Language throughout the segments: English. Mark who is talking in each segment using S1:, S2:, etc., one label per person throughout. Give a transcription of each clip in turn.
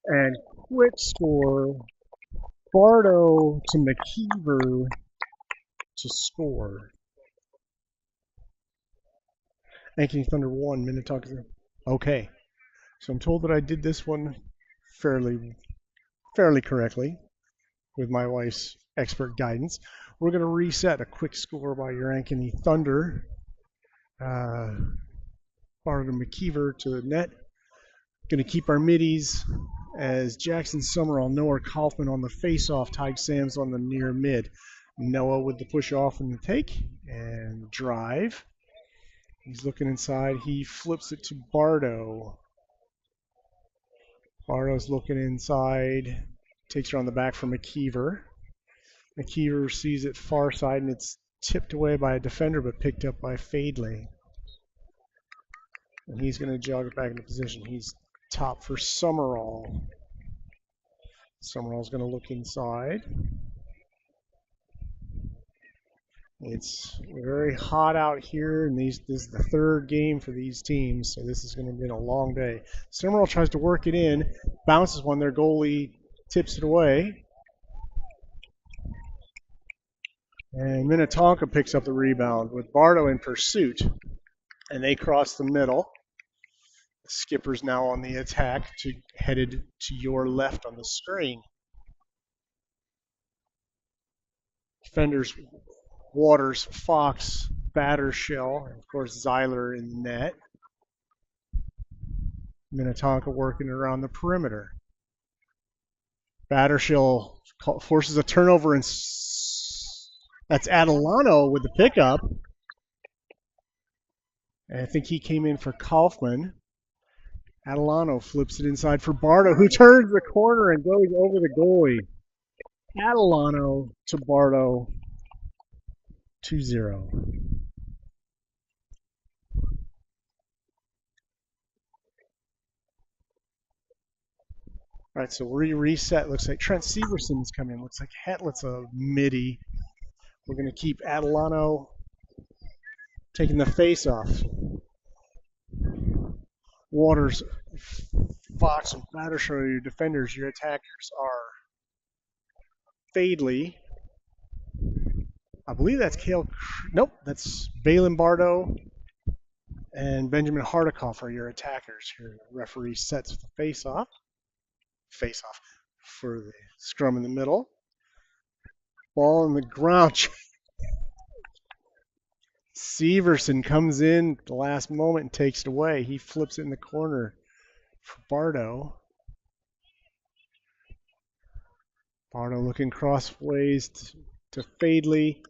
S1: And quick score, Bardo to McKeever to score. Ankeny Thunder 1, Minnetonka 0. Okay, so I'm told that I did this one fairly correctly with my wife's expert guidance. We're going to reset a quick score by your Ankeny Thunder. Bardo to McKeever to the net. Going to keep our middies as Jackson Summerall, Noah Kaufman on the face-off, Tig Sams on the near mid. Noah with the push off and the take and drive. He's looking inside. He flips it to Bardo. Bardo's looking inside. Takes her on the back for McKeever. McKeever sees it far side and it's tipped away by a defender but picked up by Fadley. And he's going to jog it back into position. He's top for Summerall. Summerall's going to look inside. It's very hot out here, and this is the third game for these teams, so this is going to be a long day. Summerall tries to work it in, bounces when their goalie tips it away. And Minnetonka picks up the rebound with Bardo in pursuit, and they cross the middle. The skipper's now on the attack, headed to your left on the screen. Defenders, Waters, Fox, Battershell, and of course Zeiler in the net. Minnetonka working around the perimeter. Battershell forces a turnover, and that's Adelano with the pickup. And I think he came in for Kaufman. Adelano flips it inside for Bardo, who turns the corner and goes over the goalie. Adelano to Bardo, 2-0. All right, so reset. Looks like Trent Severson's coming in. Looks like Hetlet's a midi. We're going to keep Adelano taking the face off. Waters, Fox, and Battershaw are your defenders. Your attackers are Fadley. I believe that's Cale. Nope, that's Balin Bardo and Benjamin Hardikoff are your attackers. Your referee sets the face off for the scrum in the middle. Ball in the ground. Severson comes in at the last moment and takes it away. He flips it in the corner for Bardo. Bardo looking crossways to Fadley.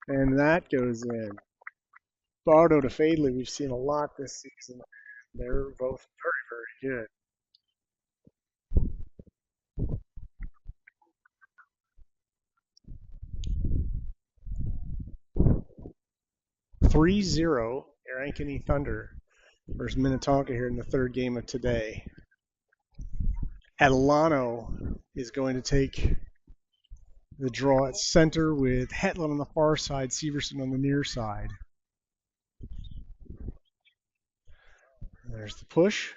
S1: And that goes in. Bardo to Fadley, we've seen a lot this season. They're both very, very good. 3-0, your Ankeny Thunder versus Minnetonka here in the third game of today. Adelano is going to take the draw at center with Hetland on the far side, Severson on the near side. There's the push.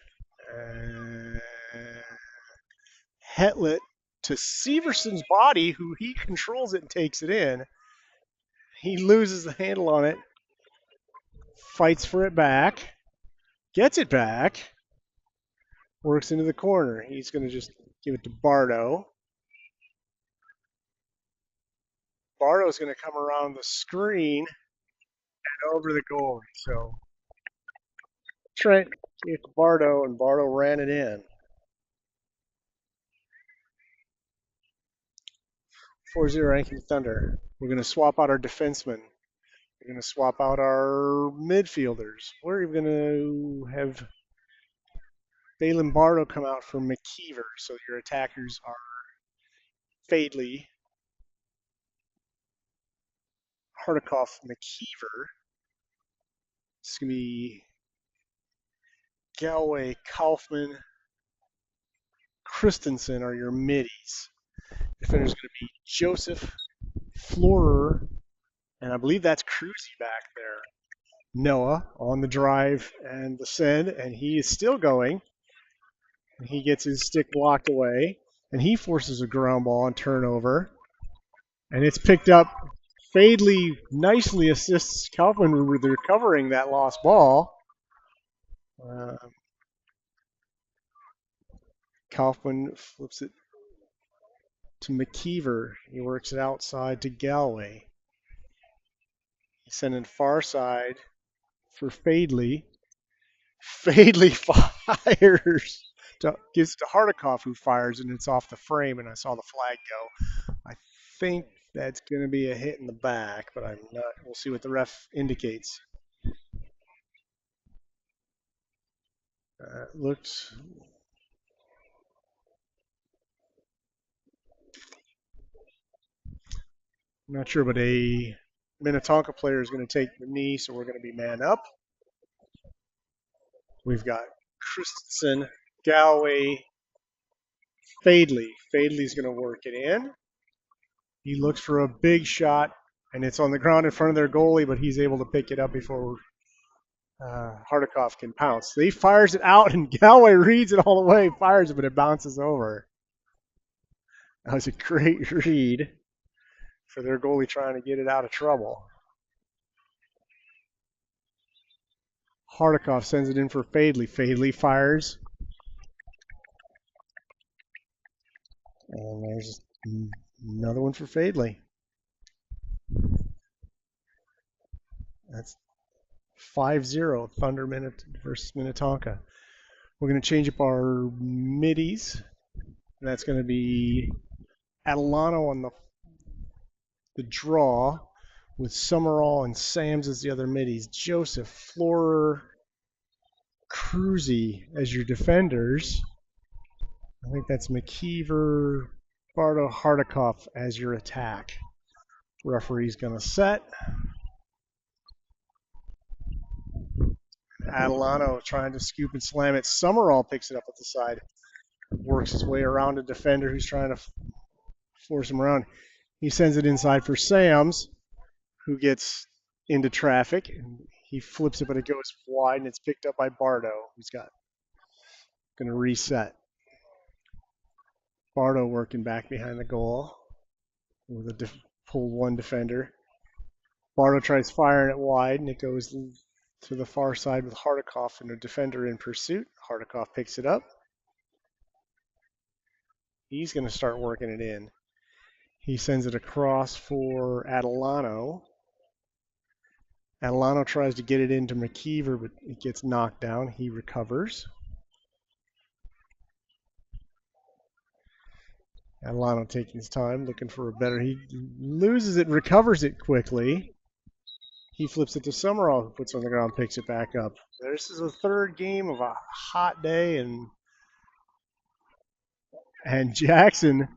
S1: Hetlet to Severson's body, who he controls it and takes it in. He loses the handle on it, fights for it back, gets it back, works into the corner. He's going to just give it to Bardo. Bardo's going to come around the screen and over the goalie. So Trent gave it to Bardo, and Bardo ran it in. 4-0 Ankeny Thunder. We're going to swap out our defensemen. We're going to swap out our midfielders. We're going to have Balin Bardo come out for McKeever. So your attackers are Fadley, Hardikoff, McKeever. It's going to be Galway, Kaufman, Christensen are your middies. Defender's going to be Joseph, Florer, and I believe that's Cruzy back there. Noah on the drive and the send, and he is still going. He gets his stick blocked away, and he forces a ground ball and turnover. And it's picked up. Fadley nicely assists Kaufman with recovering that lost ball. Uh, Kaufman flips it to McKeever. He works it outside to Galway. He's sending far side for Fadley. Fadley fires. Gives it to Hardikoff, who fires, and it's off the frame, and I saw the flag go. I think that's going to be a hit in the back, but I'm not. We'll see what the ref indicates. Looks. I'm not sure, but a Minnetonka player is going to take the knee, so we're going to be man up. We've got Christensen, Galway, Fadley. Fadley's going to work it in. He looks for a big shot, and it's on the ground in front of their goalie, but he's able to pick it up before Hardikoff can pounce. He fires it out, and Galway reads it all the way, fires it, but it bounces over. That was a great read for their goalie trying to get it out of trouble. Hardikoff sends it in for Fadley. Fadley fires. And there's another one for Fadley. That's 5-0 Thunder versus Minnetonka. We're going to change up our middies. And that's going to be Adelano on the draw, with Summerall and Sams as the other middies. Joseph, Florer, Cruzy as your defenders. I think that's McKeever, Bardo, Hardikoff as your attack. Referee's going to set. Adelano trying to scoop and slam it. Summerall picks it up at the side. Works his way around a defender who's trying to force him around. He sends it inside for Sams, who gets into traffic. He flips it, but it goes wide, and it's picked up by Bardo, who's going to reset. Bardo working back behind the goal with a pull one defender. Bardo tries firing it wide, and it goes to the far side with Hardikoff and a defender in pursuit. Hardikoff picks it up. He's going to start working it in. He sends it across for Adelano. Adelano tries to get it into McKeever, but it gets knocked down. He recovers. Adelano taking his time, looking for a better. He loses it, recovers it quickly. He flips it to Summerall, who puts it on the ground, picks it back up. This is a third game of a hot day, and Jackson,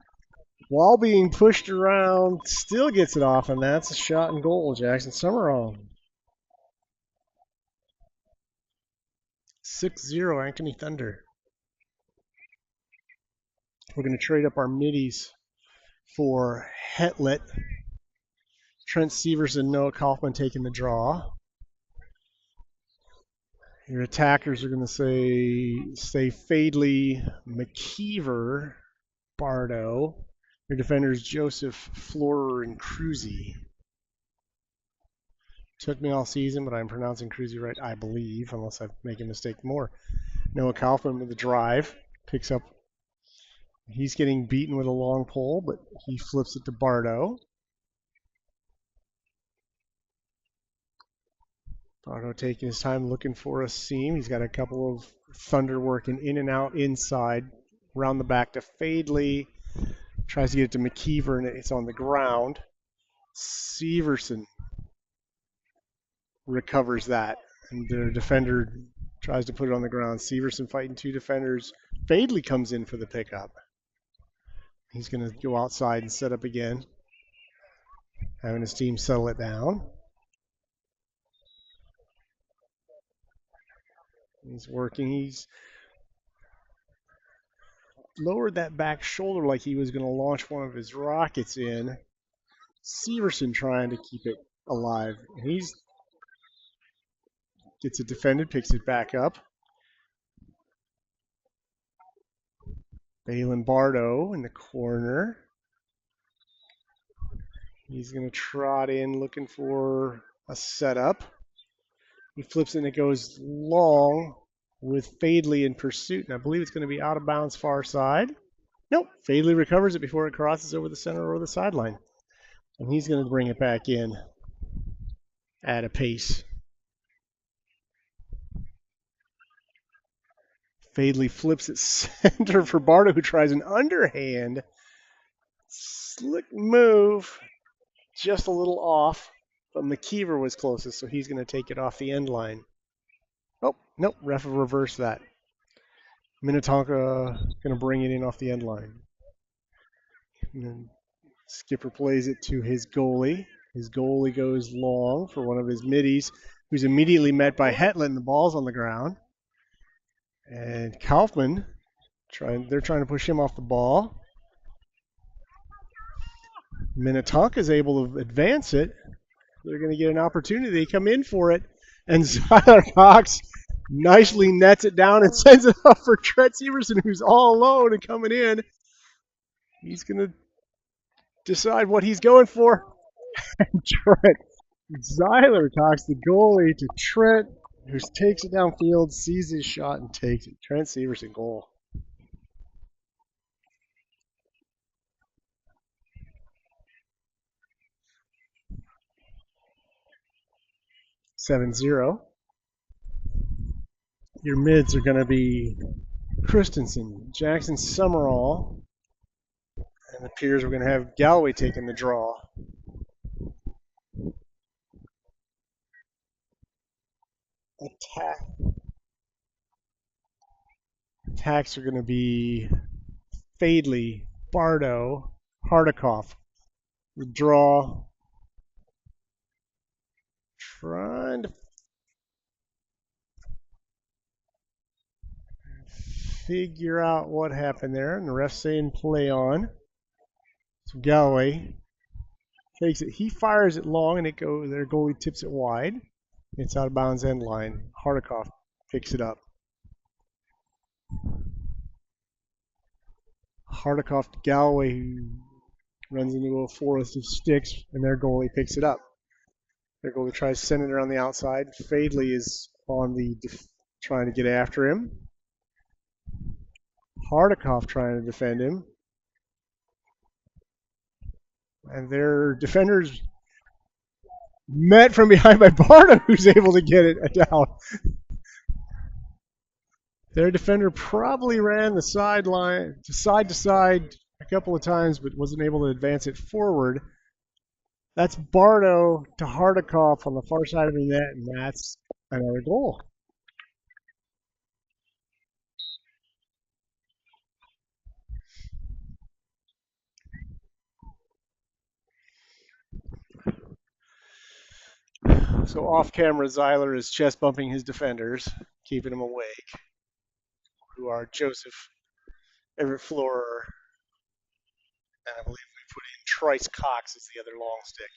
S1: while being pushed around, still gets it off, and that's a shot and goal. Jackson Summerall. 6-0 Ankeny Thunder. We're going to trade up our middies for Hetlet. Trent Severson, Noah Kaufman taking the draw. Your attackers are going to stay Fadley, McKeever, Bardo. Your defenders, Joseph, Florer, and Cruzy. Took me all season, but I'm pronouncing Cruzy right, I believe, unless I make a mistake more. Noah Kaufman with the drive. Picks up. He's getting beaten with a long pole, but he flips it to Bardo. Bardo taking his time looking for a seam. He's got a couple of Thunder working in and out inside. Around the back to Fadley. Tries to get it to McKeever, and it's on the ground. Severson recovers that, and the defender tries to put it on the ground. Severson fighting two defenders. Fadley comes in for the pickup. He's going to go outside and set up again, having his team settle it down. He's working. He's lowered that back shoulder like he was going to launch one of his rockets in. Severson trying to keep it alive. He's gets it defended, picks it back up. Balin Bardo in the corner. He's going to trot in looking for a setup. He flips it and it goes long with Fadley in pursuit. And I believe it's going to be out of bounds far side. Nope. Fadley recovers it before it crosses over the center or the sideline. And he's going to bring it back in at a pace. Fadley flips it center for Bardo, who tries an underhand. Slick move. Just a little off. But McKeever was closest, so he's going to take it off the end line. Oh, nope. Ref reversed that. Minnetonka going to bring it in off the end line. And then Skipper plays it to his goalie. His goalie goes long for one of his middies, who's immediately met by Hetland. The ball's on the ground. And Kaufman, they're trying to push him off the ball. Minnetonka is able to advance it. They're going to get an opportunity. They come in for it. And Zyler Cox nicely nets it down and sends it up for Trent Severson, who's all alone and coming in. He's going to decide what he's going for. Trent. Zyler Cox, the goalie, to Trent, who takes it downfield, sees his shot, and takes it. Trent Severson goal. (7-0). Your mids are going to be Christensen, Jackson Summerall, and it appears we're going to have Galloway taking the draw. Attacks are going to be Fadley, Bardo, Hardikoff. Withdraw. Trying to figure out what happened there, and the ref's saying play on. So Galloway takes it. He fires it long, and it goes. Their goalie tips it wide. It's out of bounds end line. Hardikoff picks it up. Hardikoff to Galloway, who runs into a forest of sticks, and their goalie picks it up. Their goalie tries to send it around the outside. Fadley is on the trying to get after him. Hardikoff trying to defend him. And their defenders met from behind by Bardo, who's able to get it down. Their defender probably ran the sideline side to side a couple of times, but wasn't able to advance it forward. That's Bardo to Hardikoff on the far side of the net, and that's another goal. So off camera, Zyler is chest bumping his defenders, keeping them awake, who are Joseph, Everett Florer, and I believe we put in Trice Cox as the other long stick.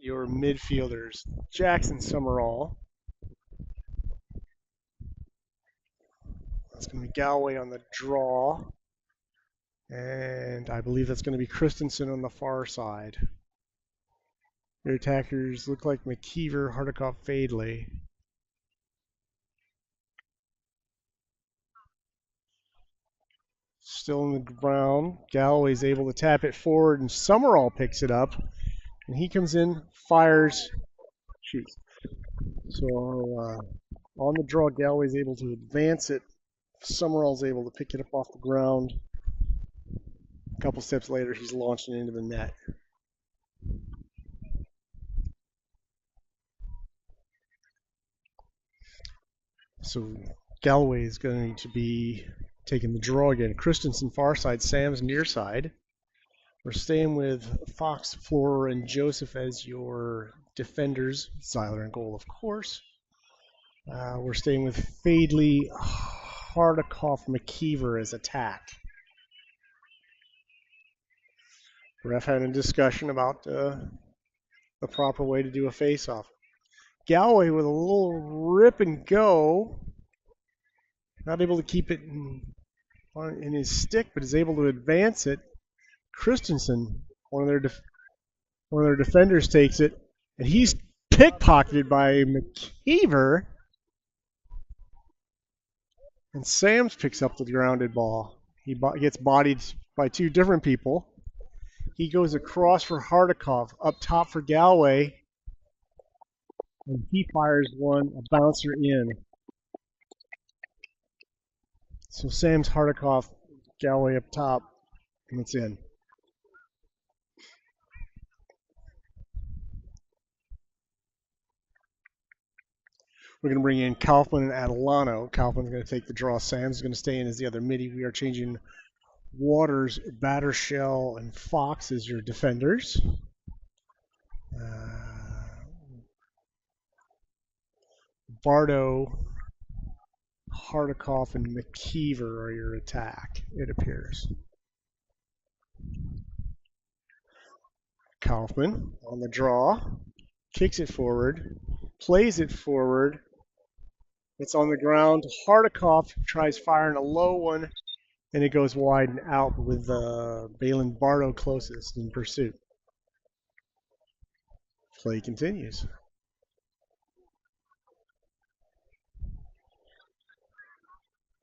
S1: Your midfielders, Jackson Summerall. That's going to be Galloway on the draw. And I believe that's going to be Christensen on the far side. Your attackers look like McKeever, Hardikoff, Fadley. Still in the ground. Galloway's able to tap it forward, and Summerall picks it up. And he comes in, fires, shoots. So on the draw, Galloway's able to advance it. Summerall's able to pick it up off the ground. A couple steps later, he's launching into the net. So Galloway is going to be taking the draw again. Christensen far side, Sam's near side. We're staying with Fox, Florer, and Joseph as your defenders. Zyler in goal, of course. We're staying with Fadley, Hardikoff, McKeever as attack. The ref had a discussion about the proper way to do a face-off. Galloway with a little rip and go. Not able to keep it in in his stick, but is able to advance it. Christensen, one of their defenders, takes it, and he's pickpocketed by McKeever. And Sams picks up the grounded ball. He gets bodied by two different people. He goes across for Hardikoff, up top for Galway, and he fires one, a bouncer in. So Sam's Hardikoff, Galway up top, and it's in. We're going to bring in Kaufman and Adelano. Kaufman's going to take the draw. Sam's going to stay in as the other midi. We are changing Waters, Battershell, and Fox as your defenders. Bardo, Hardikoff, and McKeever are your attack, it appears. Kaufman on the draw, kicks it forward, plays it forward. It's on the ground. Hardikoff tries firing a low one, and it goes wide and out with Balin Bardo closest in pursuit. Play continues.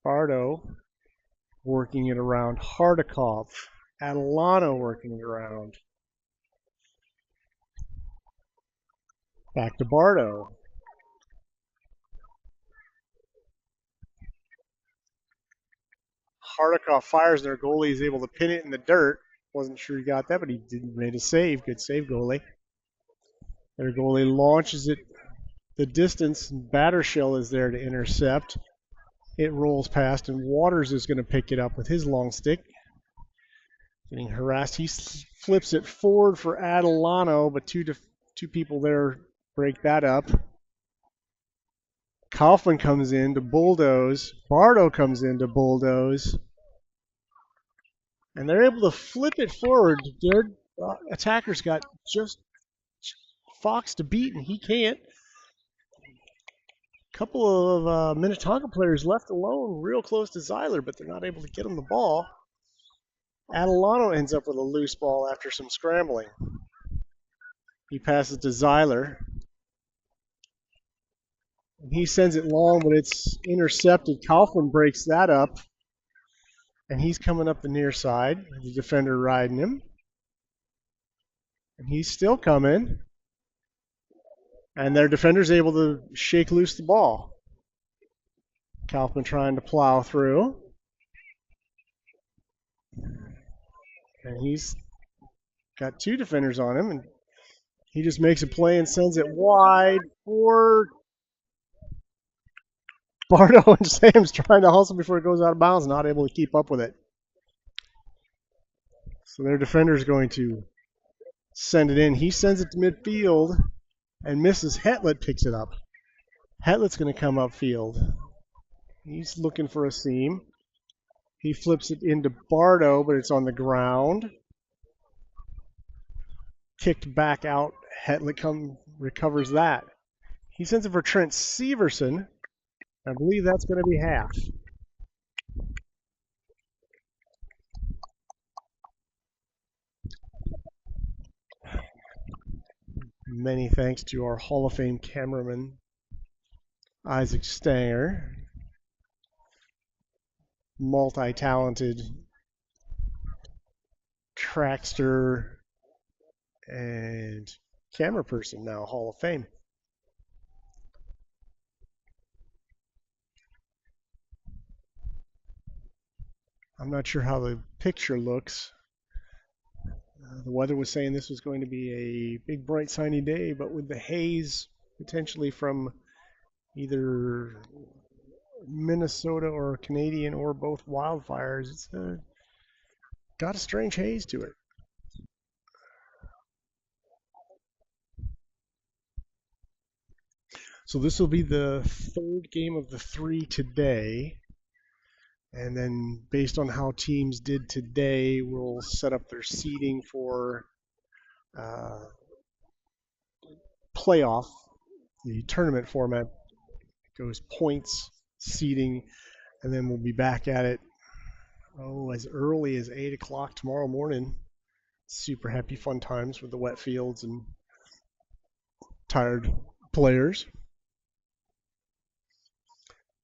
S1: Bardo working it around Hardikoff. Adelano working it around. Back to Bardo. Hardikoff fires, their goalie is able to pin it in the dirt. Wasn't sure he got that, but he made a save. Good save, goalie. Their goalie launches it the distance. Battershell is there to intercept. It rolls past, and Waters is going to pick it up with his long stick. Getting harassed. He flips it forward for Adelano, but two people there break that up. Kaufman comes in to bulldoze. Bardo comes in to bulldoze. And they're able to flip it forward. Their attackers got just Fox to beat, and he can't. A couple of Minnetonka players left alone real close to Zeiler, but they're not able to get him the ball. Adelano ends up with a loose ball after some scrambling. He passes to Zeiler. And he sends it long, but it's intercepted. Kaufman breaks that up. And he's coming up the near side. The defender riding him. And he's still coming. And their defender's able to shake loose the ball. Kaufman trying to plow through. And he's got two defenders on him. And he just makes a play and sends it wide for Bardo, and Sam's trying to hustle before it goes out of bounds, not able to keep up with it. So their defender is going to send it in. He sends it to midfield and misses. Hetlet picks it up. Hetlet's going to come upfield. He's looking for a seam. He flips it into Bardo, but it's on the ground. Kicked back out. Hetlet recovers that. He sends it for Trent Severson. I believe that's going to be half. Many thanks to our Hall of Fame cameraman, Isaac Stanger. Multi-talented trackster and camera person now, Hall of Fame. I'm not sure how the picture looks. The weather was saying this was going to be a big, bright, sunny day, but with the haze potentially from either Minnesota or Canadian or both wildfires, it's got a strange haze to it. So this will be the third game of the three today. And then based on how teams did today, we'll set up their seeding for playoff. The tournament format goes points, seeding, and then we'll be back at it Oh, as early as 8 o'clock tomorrow morning. Super happy fun times with the wet fields and tired players.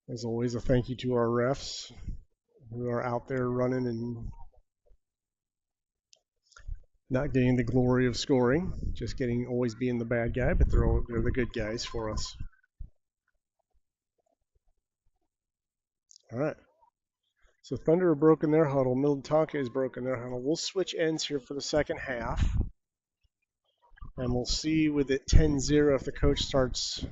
S1: As always, a thank you to our refs who are out there running and not getting the glory of scoring, just getting always being the bad guy, but they're the good guys for us. All right. So Thunder have broken their huddle. Minnetonka has broken their huddle. We'll switch ends here for the second half. And we'll see with it 10-0 if the coach starts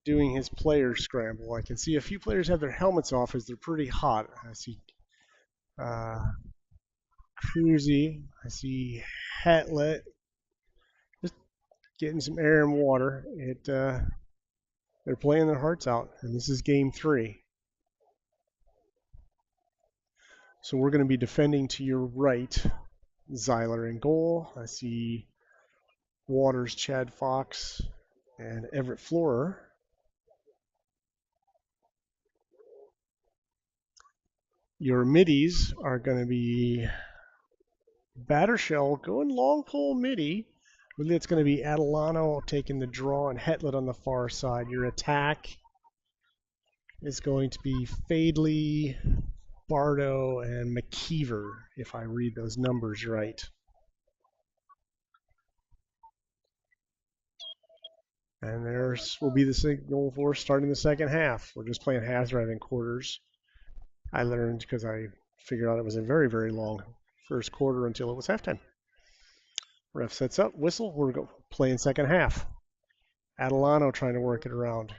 S1: doing his player scramble. I can see a few players have their helmets off as they're pretty hot. I see Cruzy. I see Hatlett. Just getting some air and water. They're playing their hearts out, and this is game 3. So we're going to be defending to your right. Zeiler in goal. I see Waters, Chad Fox, and Everett Florer. Your middies are going to be Battershell going long pole midi. Really, it's going to be Adelano taking the draw and Hetlett on the far side. Your attack is going to be Fadley, Bardo, and McKeever, if I read those numbers right. And there's will be the signal for starting the second half. We're just playing halves rather than quarters. I learned because I figured out it was a very, very long first quarter until it was halftime. Ref sets up, whistle, we're playing second half. Adelano trying to work it around.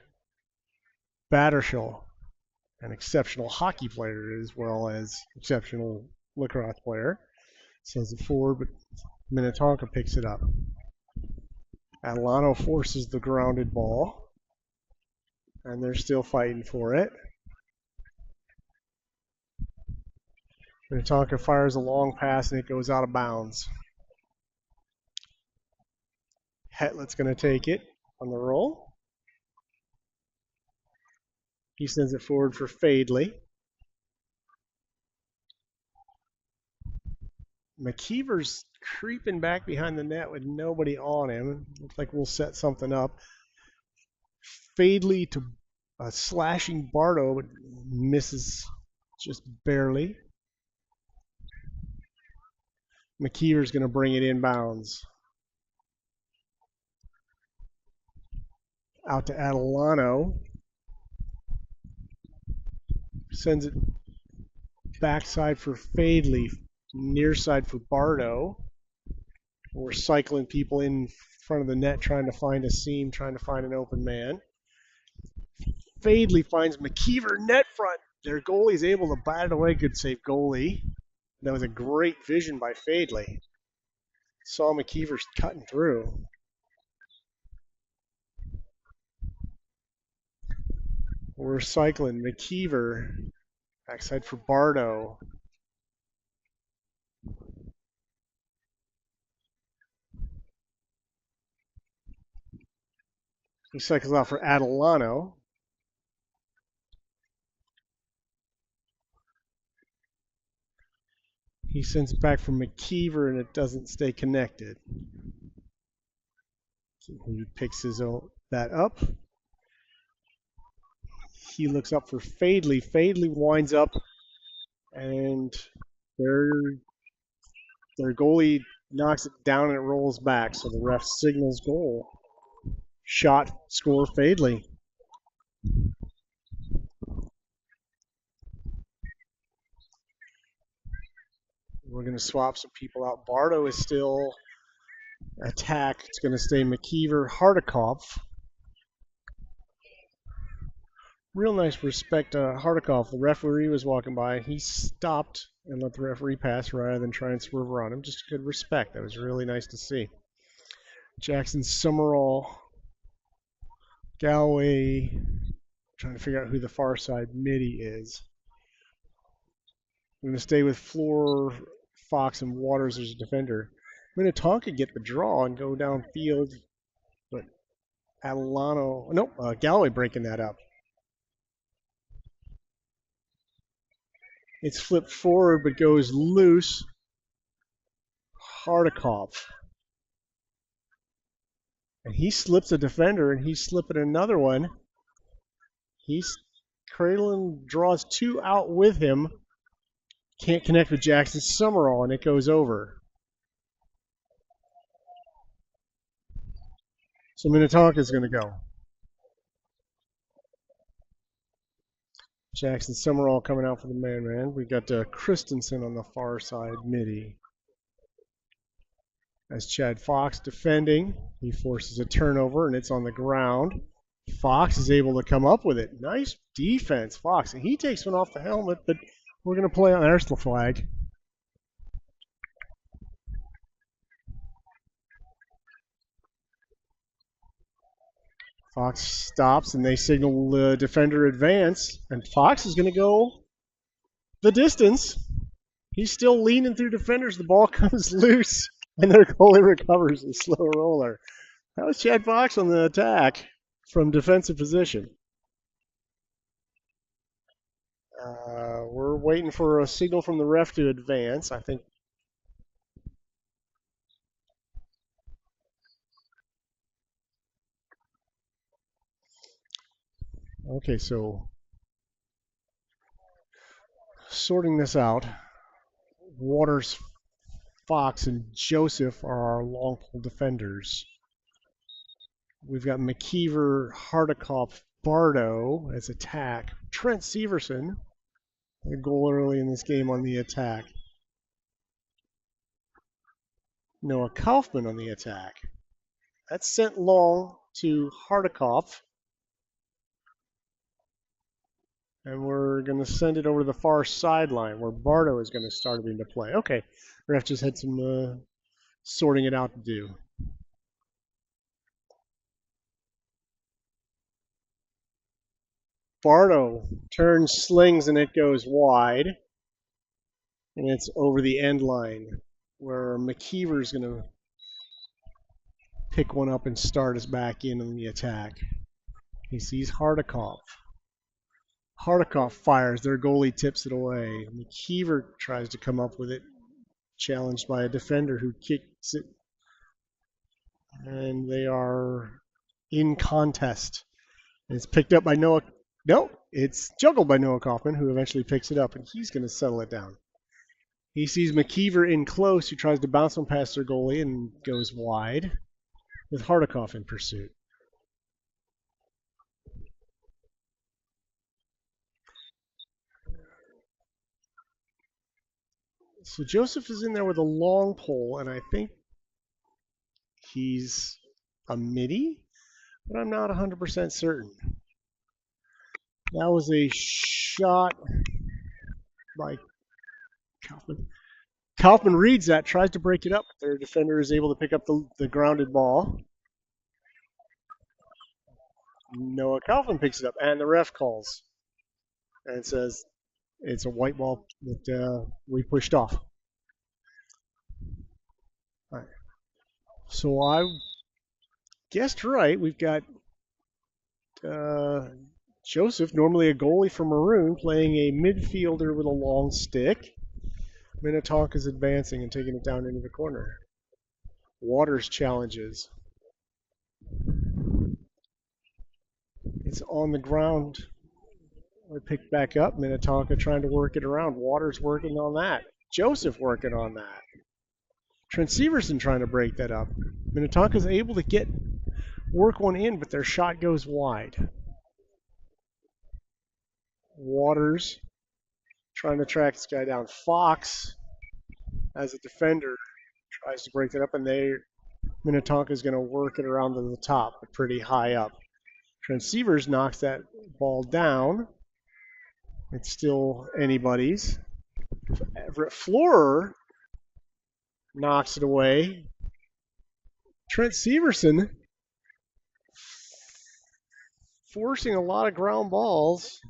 S1: Battershall, an exceptional hockey player as well as exceptional lacrosse player, sends it forward, but Minnetonka picks it up. Adelano forces the grounded ball, and they're still fighting for it. Minnetonka fires a long pass, and it goes out of bounds. Hetlett's going to take it on the roll. He sends it forward for Fadley. McKeever's creeping back behind the net with nobody on him. Looks like we'll set something up. Fadley to slashing Bardo, but misses just barely. McKeever's going to bring it inbounds. Out to Adelano. Sends it backside for Fadley. Near side for Bardo. We're cycling people in front of the net, trying to find a seam, trying to find an open man. Fadley finds McKeever net front. Their goalie's able to bat it away. Good save, goalie. That was a great vision by Fadley. Saw McKeever cutting through. We're cycling McKeever. Backside for Bardo. He cycles out for Adelano. He sends it back for McKeever, and it doesn't stay connected. So he picks that up. He looks up for Fadley. Fadley winds up, and their goalie knocks it down and it rolls back. So the ref signals goal. Shot, score, Fadley. We're going to swap some people out. Bardo is still attack. It's going to stay McKeever, Hardikoff. Real nice respect to Hardikoff. The referee was walking by. He stopped and let the referee pass rather than try and swerve around him. Just good respect. That was really nice to see. Jackson Summerall, Galway, trying to figure out who the far side midi is. I'm going to stay with Floor, Fox, and Waters as a defender. Minnetonka get the draw and go downfield, but Adelano, nope, Galway breaking that up. It's flipped forward but goes loose. Hardikoff. And he slips a defender, and he's slipping another one. Cradlin draws two out with him. Can't connect with Jackson Summerall, and it goes over. So Minnetonka is going to go. Jackson Summerall coming out for the man-man. We got Christensen on the far side, midi. As Chad Fox defending, he forces a turnover, and it's on the ground. Fox is able to come up with it. Nice defense, Fox. And he takes one off the helmet, but we're going to play on. There's the flag. Fox stops, and they signal the defender advance. And Fox is going to go the distance. He's still leaning through defenders. The ball comes loose, and their goalie recovers a slow roller. That was Chad Fox on the attack from defensive position. We're waiting for a signal from the ref to advance. I think. Okay, so sorting this out, Waters, Fox, and Joseph are our long pole defenders. We've got McKeever, Hardikoff, Bardo as attack. Trent Severson, a goal early in this game on the attack. Noah Kaufman on the attack. That's sent long to Hardikoff. And we're going to send it over to the far sideline where Bardo is going to start into play. Okay, ref just had some sorting it out to do. Bardo turns, slings, and it goes wide. And it's over the end line where McKeever is going to pick one up and start us back in on the attack. He sees Hardikoff. Hardikoff fires. Their goalie tips it away. McKeever tries to come up with it, challenged by a defender who kicks it. And they are in contest. And it's picked up by Noah. No, it's juggled by Noah Kaufman, who eventually picks it up, and he's going to settle it down. He sees McKeever in close, who tries to bounce one past their goalie and goes wide, with Hardikoff in pursuit. So Joseph is in there with a long pole, and I think he's a midi, but I'm not 100% certain. That was a shot by Kaufman. Kaufman reads that, tries to break it up. Their defender is able to pick up the grounded ball. Noah Kaufman picks it up, and the ref calls and says it's a white ball that we pushed off. All right. So I guessed right. We've got Joseph, normally a goalie for Maroon, playing a midfielder with a long stick. Minnetonka is advancing and taking it down into the corner. Waters challenges. It's on the ground. We pick back up. Minnetonka trying to work it around. Waters working on that. Joseph working on that. Trent Severson trying to break that up. Minnetonka's able to work one in, but their shot goes wide. Waters trying to track this guy down. Fox, as a defender, tries to break that up, and Minnetonka is going to work it around to the top, but pretty high up. Trent Severs knocks that ball down. It's still anybody's. Everett Florer knocks it away. Trent Severson forcing a lot of ground balls,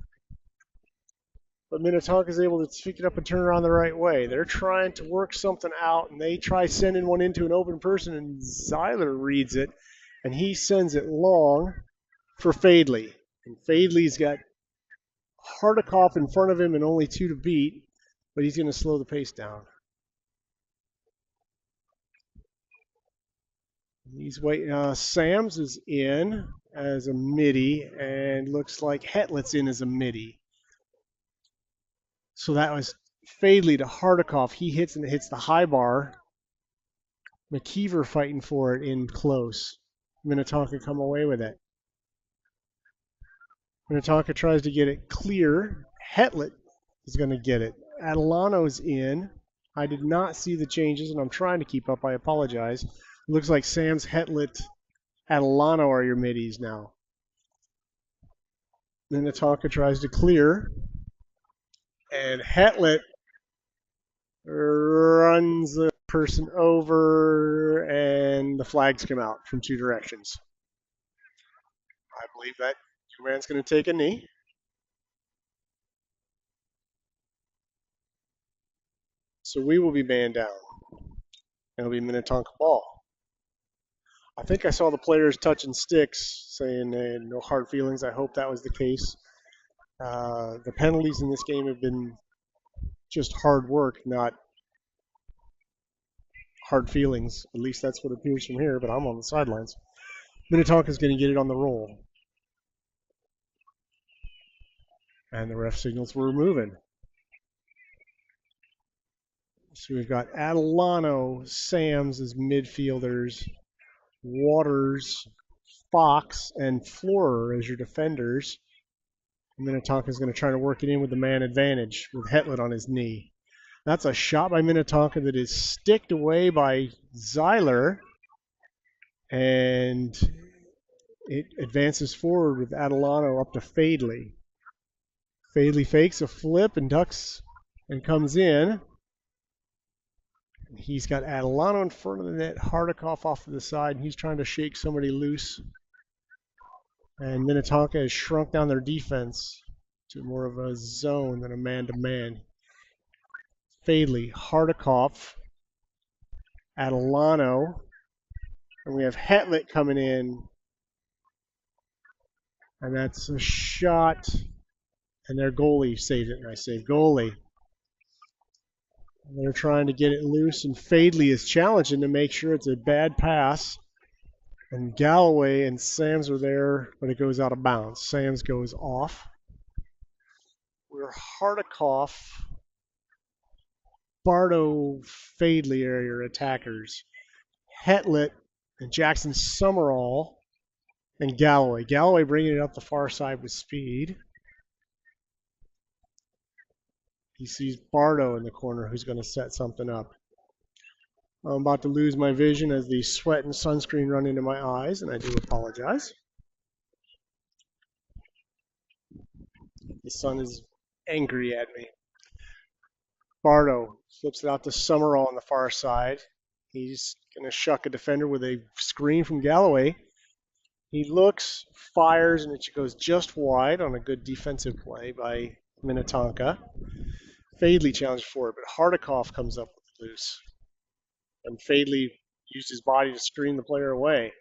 S1: but Minnetonka is able to pick it up and turn it around the right way. They're trying to work something out, and they try sending one into an open person, and Zeiler reads it, and he sends it long for Fadley. And Fadley's got Hardikoff in front of him and only two to beat. but he's going to slow the pace down. He's waiting. Sams is in as a midi, and looks like Hetlet's in as a midi. So that was Fadley to Hardikoff. He hits and it hits the high bar. McKeever fighting for it in close. Minnetonka come away with it. Minnetonka tries to get it clear. Hetlet is going to get it. Adelano's in. I did not see the changes, and I'm trying to keep up. I apologize. It looks like Sam's, Hetlet, Adelano are your middies now. Minnetonka tries to clear, and Hetlet runs the person over, and the flags come out from two directions. I believe that man's going to take a knee. So we will be banned down. It'll be Minnetonka ball. I think I saw the players touching sticks, saying no hard feelings. I hope that was the case. The penalties in this game have been just hard work, not hard feelings. At least that's what appears from here, but I'm on the sidelines. Minnetonka's going to get it on the roll. And the ref signals we're moving. So we've got Adelano, Sams as midfielders, Waters, Fox, and Florer as your defenders. Minnetonka is going to try to work it in with the man advantage with Hetlet on his knee. That's a shot by Minnetonka that is sticked away by Zeiler, and it advances forward with Adelano up to Fadley. Fadley fakes a flip and ducks and comes in. He's got Adelano in front of the net, Hardikoff off to the side, and he's trying to shake somebody loose. And Minnetonka has shrunk down their defense to more of a zone than a man-to-man. Fadley, Hardikoff, Adelano, and we have Hetlet coming in. And that's a shot, and their goalie saved it, and I saved goalie. They're trying to get it loose, and Fadley is challenging to make sure it's a bad pass. And Galloway and Sams are there, but it goes out of bounds. Sams goes off. We're Hardikoff, Bardo, Fadley are your attackers. Hetlet and Jackson Summerall and Galloway. Galloway bringing it up the far side with speed. He sees Bardo in the corner who's going to set something up. I'm about to lose my vision as the sweat and sunscreen run into my eyes, and I do apologize. The sun is angry at me. Bardo flips it out to Summerall on the far side. He's going to shuck a defender with a screen from Galloway. He looks, fires, and it goes just wide on a good defensive play by Minnetonka. Fadley challenged for it, but Hardikoff comes up with it loose. And Fadley used his body to screen the player away.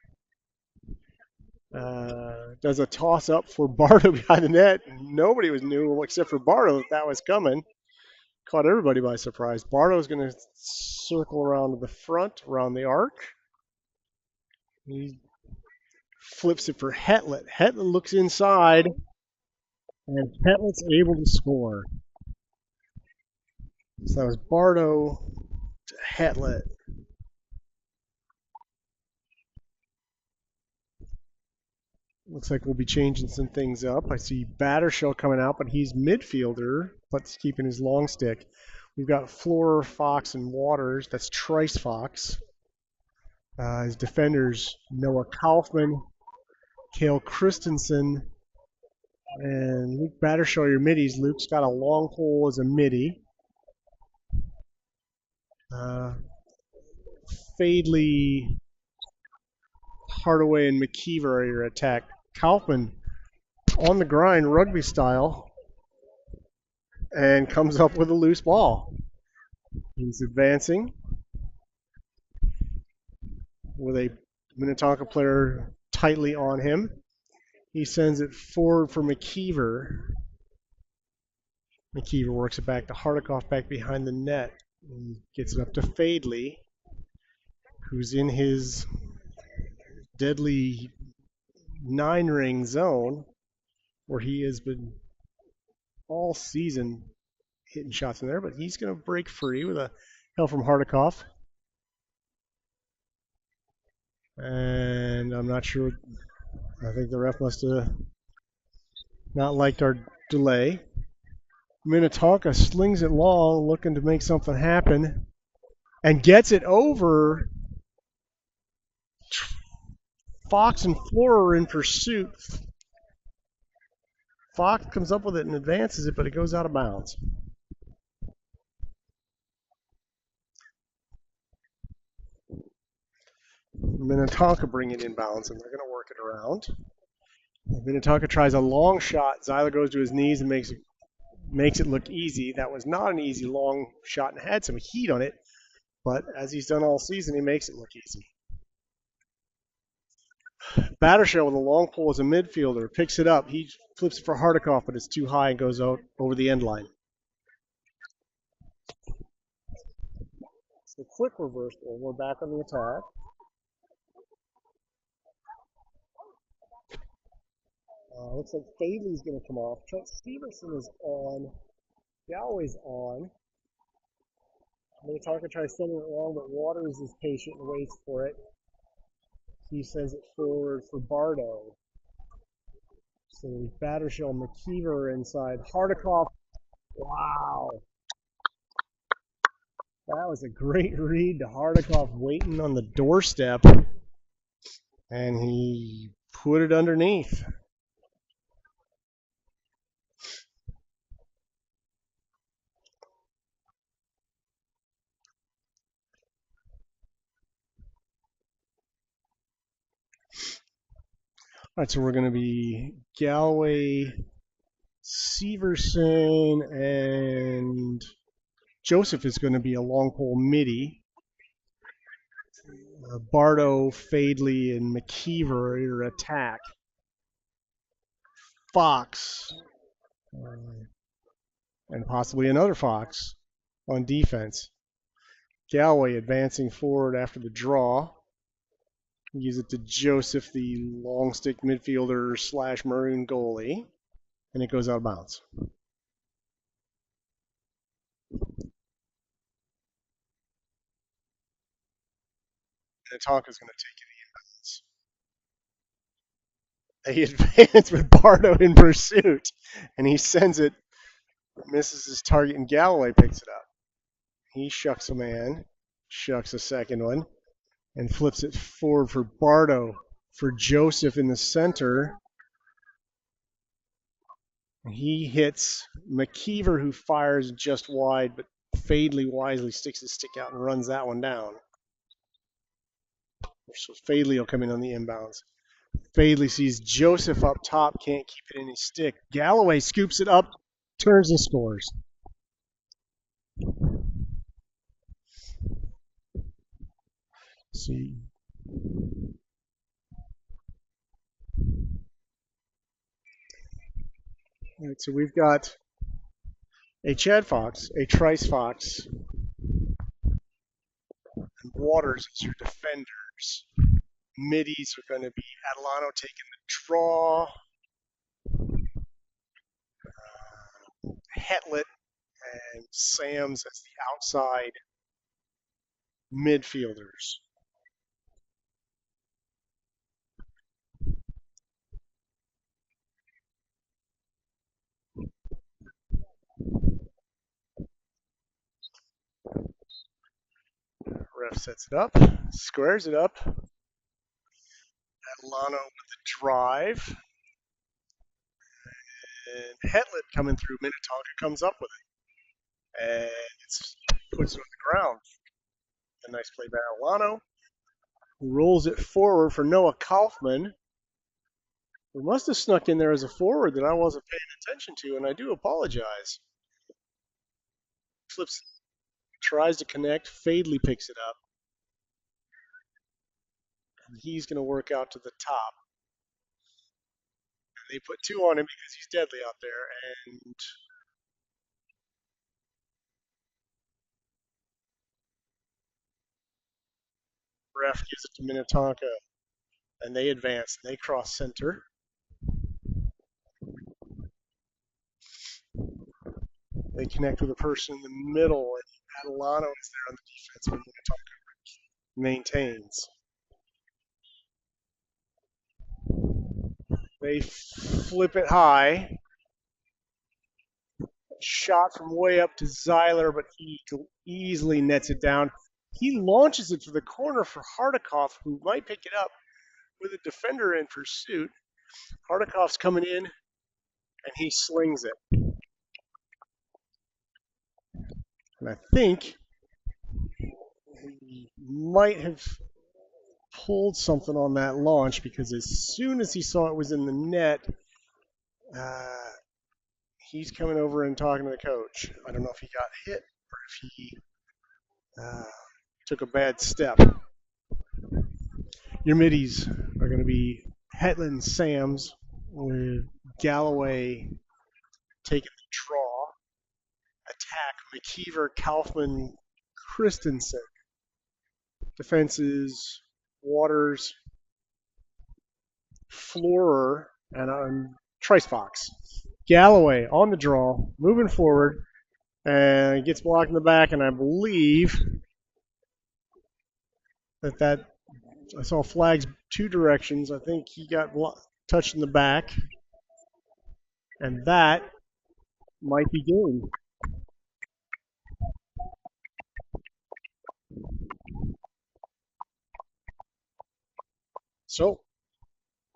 S1: Does a toss-up for Bardo behind the net. Nobody was knew except for Bardo that was coming. Caught everybody by surprise. Bardo's going to circle around to the front, around the arc. He flips it for Hetlet. Hetlet looks inside, and Hetlet's able to score. So that was Bardo to Hetlet. Looks like we'll be changing some things up. I see Battershell coming out, but he's midfielder, but he's keeping his long stick. We've got Florer, Fox, and Waters. That's Trice Fox. His defenders, Noah Kaufman, Cale Christensen, and Luke Battershell, your middies. Luke's got a long pole as a midi. Fadley, Hardaway, and McKeever are your attack. Kaufman on the grind, rugby style, and comes up with a loose ball. He's advancing with a Minnetonka player tightly on him. He sends it forward for McKeever. McKeever works it back to Hardikoff back behind the net. And gets it up to Fadley, who's in his deadly 9-ring zone where he has been all season hitting shots in there, but he's going to break free with a help from Hardikoff. And I'm not sure. I think the ref must have not liked our delay. Minnetonka slings it long, looking to make something happen, and gets it over. Fox and Flora are in pursuit. Fox comes up with it and advances it, but it goes out of bounds. Minnetonka bring it inbounds, and they're going to work it around. Minnetonka tries a long shot. Zyler goes to his knees and makes it look easy. That was not an easy long shot and had some heat on it, but as he's done all season, he makes it look easy. Battershell with a long pull as a midfielder picks it up. He flips it for Hardikoff, but it's too high and goes out over the end line. So quick reversal. We're back on the attack. Looks like Fadley's going to come off. Trent Stevenson is on. Galloway's on. Minnetonka tries sending it long, but Waters is patient and waits for it. He sends it forward for Bardo. So Battershell, McKeever inside. Hardikoff. Wow. That was a great read to Hardikoff waiting on the doorstep. And he put it underneath. All right, so we're going to be Galloway, Severson, and Joseph is going to be a long pole midi. Bardo, Fadley, and McKeever are your attack. Fox, and possibly another Fox on defense. Galloway advancing forward after the draw. Use it to Joseph, the long stick midfielder slash maroon goalie, and it goes out of bounds. Minnetonka's going to take it inbounds. They advance with Bardo in pursuit, and he sends it, misses his target, and Galloway picks it up. He shucks a man, shucks a second one, and flips it forward for Bardo, for Joseph in the center. He hits McKeever, who fires just wide, but Fadley wisely sticks his stick out and runs that one down. So Fadley will come in on the inbounds. Fadley sees Joseph up top, can't keep it in his stick. Galloway scoops it up, turns and scores. See. All right, so we've got a Chad Fox, a Trice Fox, and Waters as your defenders. Middies are going to be Adelano taking the draw, Hetlet, and Sams as the outside midfielders. Ref sets it up, squares it up. Adelano with the drive. And Hetlet coming through Minnetonka comes up with it. And puts it on the ground. A nice play by Adelano. Rolls it forward for Noah Kaufman. Who must have snuck in there as a forward that I wasn't paying attention to, and I do apologize. Flips, tries to connect. Fadley picks it up. And he's going to work out to the top. And they put two on him because he's deadly out there. And Ref gives it to Minnetonka, and they advance. They cross center. They connect with a person in the middle, and Adelano is there on the defense, but Minnetonka maintains. They flip it high. Shot from way up to Zeiler, but he easily nets it down. He launches it to the corner for Hardikoff, who might pick it up with a defender in pursuit. Hardikoff's coming in, and he slings it. And I think he might have pulled something on that launch because as soon as he saw it was in the net, he's coming over and talking to the coach. I don't know if he got hit or if he took a bad step. Your middies are going to be Hetland Sams with Galloway taking the draw. Attack McKeever, Kaufman, Christensen. Defenses Waters, Florer, and Trice Fox. Galloway on the draw, moving forward, and gets blocked in the back, and I believe that I saw flags two directions. I think he got touched in the back, and that might be game. So